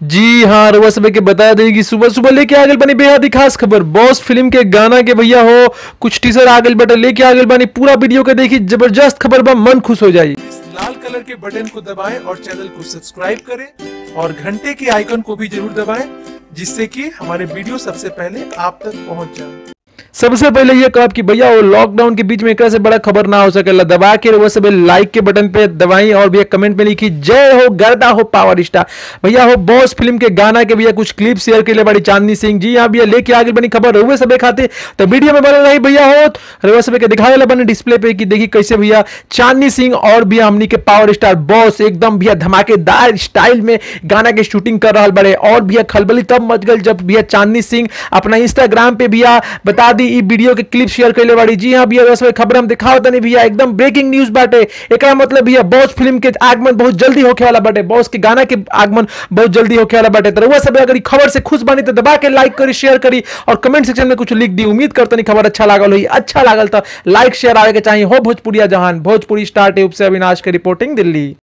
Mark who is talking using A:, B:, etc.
A: जी हाँ, रउआ सब के बता दें कि सुबह सुबह लेके आ गइल बानी बेहद ही खास खबर। बॉस फिल्म के गाना के भैया हो कुछ टीजर आ गइल बाटे, लेके आ गइल बानी। पूरा वीडियो के देखी, जबरदस्त खबर बा, मन खुश हो जाई।
B: इस लाल कलर के बटन को दबाएं और चैनल को सब्सक्राइब करें और घंटे के आइकन को भी जरूर दबाएं, जिससे कि हमारे वीडियो सबसे पहले आप तक पहुंच जाए।
A: सबसे पहले ये कहा कि भैया वो लॉकडाउन के बीच में एक से बड़ा खबर ना हो सकेला। दबा के वो सब लाइक के बटन पे दबाई और भैया कमेंट में लिखी जय हो गर्दा हो पावर स्टार। भैया हो बॉस फिल्म के गाना के भैया कुछ क्लिप शेयर के लिए बड़ी चांदनी सिंह जी यहाँ भैया लेके आगे बनी खबर रहुए सब खाते तो वीडियो में बने रही भैया हो रहुए सब के दिखावे बने डिस्प्ले पे कि देखी कैसे भैया चांदनी सिंह और भी हमनी के पावर स्टार बॉस एकदम भैया धमाकेदार स्टाइल में गाना के शूटिंग कर रहा बड़े। और भैया खलबली तब मच गल जब भैया चांदनी सिंह अपना इंस्टाग्राम पे भैया बता दी ई वीडियो के क्लिप शेयर कर ले बाड़ी। जी हां भैया वैसे खबर हम दिखाओ तनी भैया एकदम ब्रेकिंग न्यूज़ बाटे। एकरा मतलब भैया बॉस फिल्म के आगमन बहुत जल्दी होखे वाला बाटे, बॉस के गाना के आगमन बहुत जल्दी होखे वाला बाटे। तो वो सब अगर खबर से खुश बानी तो दबा के लाइक करी, शेयर करी और कमेंट सेक्शन में कुछ लिख दी। उम्मीद करतनी खबर अच्छा लागल होई। अच्छा लागल तो लाइक शेयर आवे के चाहिए हो। भोजपुरिया जहान भोजपुरी स्टार ट्यूब से अविनाश की रिपोर्टिंग, दिल्ली।